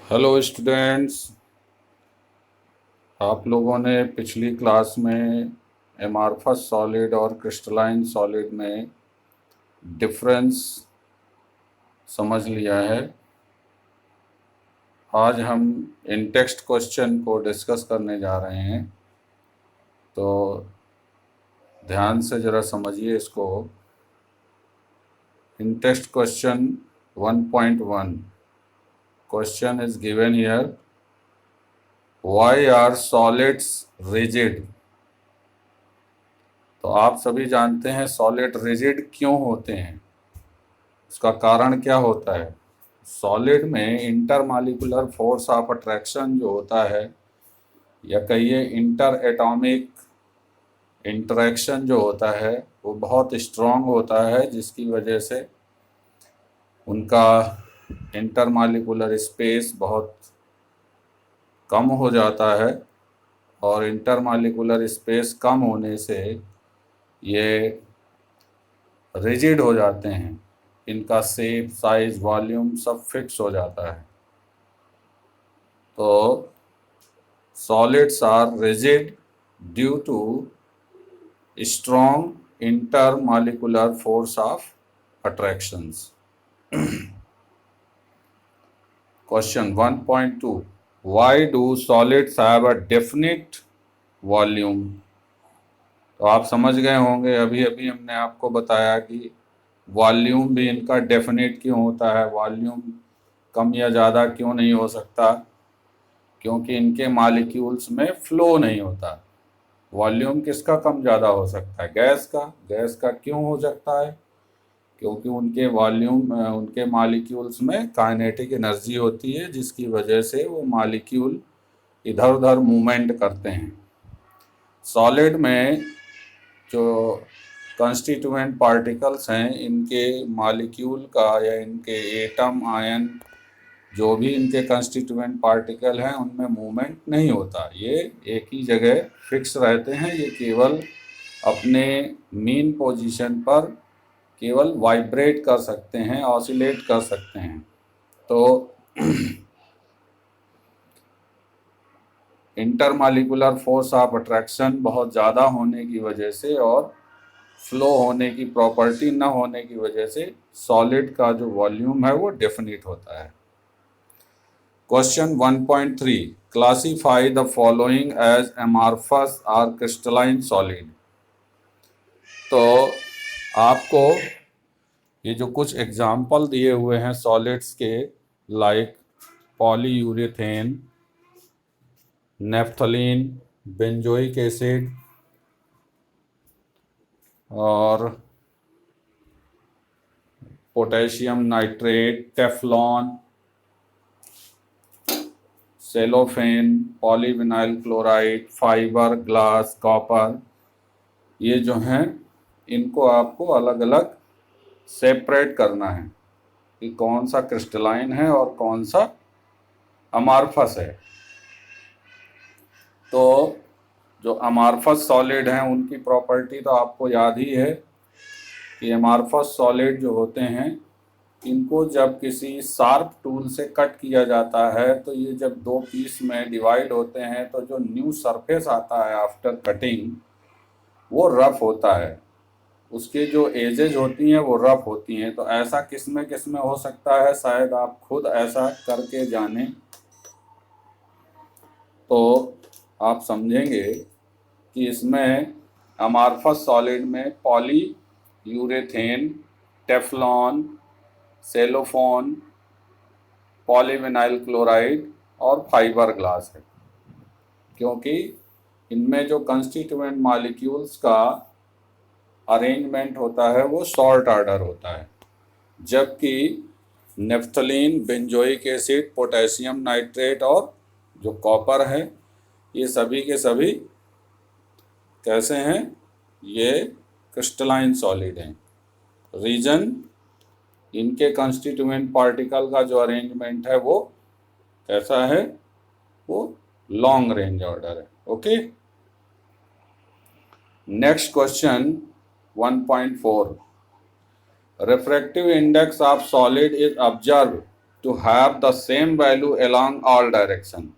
Hello students, आप लोगों ने पिछली क्लास में एमार्फस सॉलिड और क्रिस्टलाइन सॉलिड में डिफरेंस समझ लिया है। आज हम इन टेक्स्ट क्वेश्चन को डिस्कस करने जा रहे हैं, तो ध्यान से ज़रा समझिए इसको। In text question 1.1 question is given here, why are solids rigid. तो आप सभी जानते हैं सॉलिड रिजिड क्यों होते हैं, उसका कारण क्या होता है। सॉलिड में इंटरमॉलिक्यूलर फोर्स ऑफ अट्रैक्शन जो होता है, या कहिए इंटर एटॉमिक इंटरेक्शन जो होता है, वो बहुत स्ट्रॉन्ग होता है, जिसकी वजह से उनका इंटरमॉलिक्यूलर स्पेस बहुत कम हो जाता है, और इंटरमॉलिक्यूलर स्पेस कम होने से ये रिजिड हो जाते हैं। इनका शेप, साइज, वॉल्यूम सब फिक्स हो जाता है। तो solids are rigid due to strong intermolecular force of attractions. Question 1.2, why do solids have a definite volume? तो आप समझ गए होंगे, अभी अभी हमने आपको बताया कि वॉल्यूम भी इनका डेफिनेट क्यों होता है, वॉल्यूम कम या ज़्यादा क्यों नहीं हो सकता, क्योंकि इनके मॉलिक्यूल्स में फ्लो नहीं होता। वॉल्यूम किसका कम ज़्यादा हो सकता है? गैस का क्यों हो सकता है? क्योंकि उनके मॉलिक्यूल्स में काइनेटिक एनर्जी होती है, जिसकी वजह से वो मॉलिक्यूल इधर उधर मूवमेंट करते हैं। सॉलिड में जो कंस्टिट्यूएंट पार्टिकल्स हैं, इनके मॉलिक्यूल का या इनके एटम, आयन, जो भी इनके कंस्टिट्यूएंट पार्टिकल हैं, उनमें मूवमेंट नहीं होता। ये एक ही जगह फिक्स रहते हैं। ये केवल अपने मीन पोजीशन पर केवल वाइब्रेट कर सकते हैं, ऑसिलेट कर सकते हैं। तो इंटरमॉलिक्यूलर फोर्स ऑफ अट्रैक्शन बहुत ज़्यादा होने की वजह से और फ्लो होने की प्रॉपर्टी न होने की वजह से सॉलिड का जो वॉल्यूम है वो डेफिनिट होता है। Question 1.3, classify the following as amorphous or crystalline solid। तो आपको ये जो कुछ एग्जाम्पल दिए हुए हैं सॉलिड्स के, like polyurethane, naphthalene, benzoic acid और potassium nitrate, teflon, cellophane, polyvinyl chloride, fibre, glass, copper, ये जो हैं इनको आपको अलग अलग सेपरेट करना है कि कौन सा क्रिस्टलाइन है और कौन सा अमार्फस है। तो जो अमार्फस सॉलिड हैं उनकी प्रॉपर्टी तो आपको याद ही है कि अमार्फस सॉलिड जो होते हैं, इनको जब किसी शार्प टूल से कट किया जाता है, तो ये जब दो पीस में डिवाइड होते हैं, तो जो न्यू सरफेस आता है आफ्टर कटिंग, वो रफ होता है। उसके जो एजेज होती हैं वो रफ होती हैं। तो ऐसा किस में हो सकता है, शायद आप खुद ऐसा करके जानें तो आप समझेंगे कि इसमें अमार्फस सॉलिड में poly urethane, Teflon, cellphone, polyvinyl chloride और फाइबर ग्लास है, क्योंकि इनमें जो कंस्टिट्यूएंट मॉलिक्यूल्स का अरेंजमेंट होता है वो सॉर्ट ऑर्डर होता है। जबकि naphthalene, benzoic acid, potassium nitrate और जो कॉपर है, ये सभी के सभी कैसे हैं? ये क्रिस्टलाइन सॉलिड हैं। रीजन, इनके कंस्टिट्यूएंट पार्टिकल का जो अरेंजमेंट है वो कैसा है? वो लॉन्ग रेंज ऑर्डर है। Okay, next question 1.4, refractive index of solid is observed to have the same value along all direction.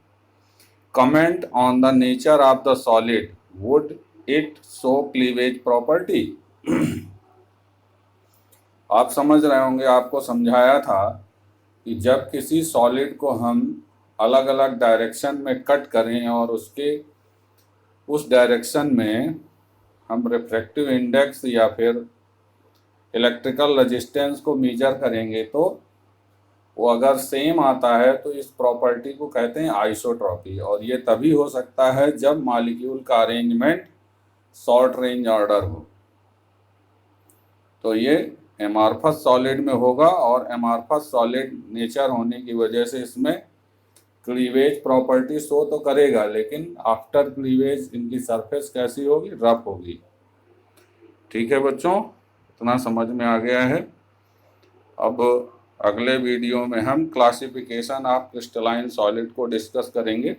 Comment on the nature of the solid. Would it show cleavage property? आप समझ रहे होंगे, आपको समझाया था कि जब किसी सॉलिड को हम अलग अलग डायरेक्शन में कट करें और उसके उस डायरेक्शन में हम रिफ्रैक्टिव इंडेक्स या फिर इलेक्ट्रिकल रेजिस्टेंस को मेजर करेंगे तो वो अगर सेम आता है तो इस प्रॉपर्टी को कहते हैं आइसोट्रॉपी। और ये तभी हो सकता है जब मॉलिक्यूल का अरेंजमेंट शॉर्ट रेंज ऑर्डर हो। तो ये एमॉर्फस सॉलिड में होगा और एमॉर्फस सॉलिड नेचर होने की वजह से इसमें क्लीवेज प्रॉपर्टी शो तो करेगा, लेकिन आफ्टर क्लीवेज इनकी सरफेस कैसी होगी? रफ होगी। ठीक है बच्चों, इतना समझ में आ गया है। अब अगले वीडियो में हम क्लासिफिकेशन ऑफ क्रिस्टलाइन सॉलिड को डिस्कस करेंगे।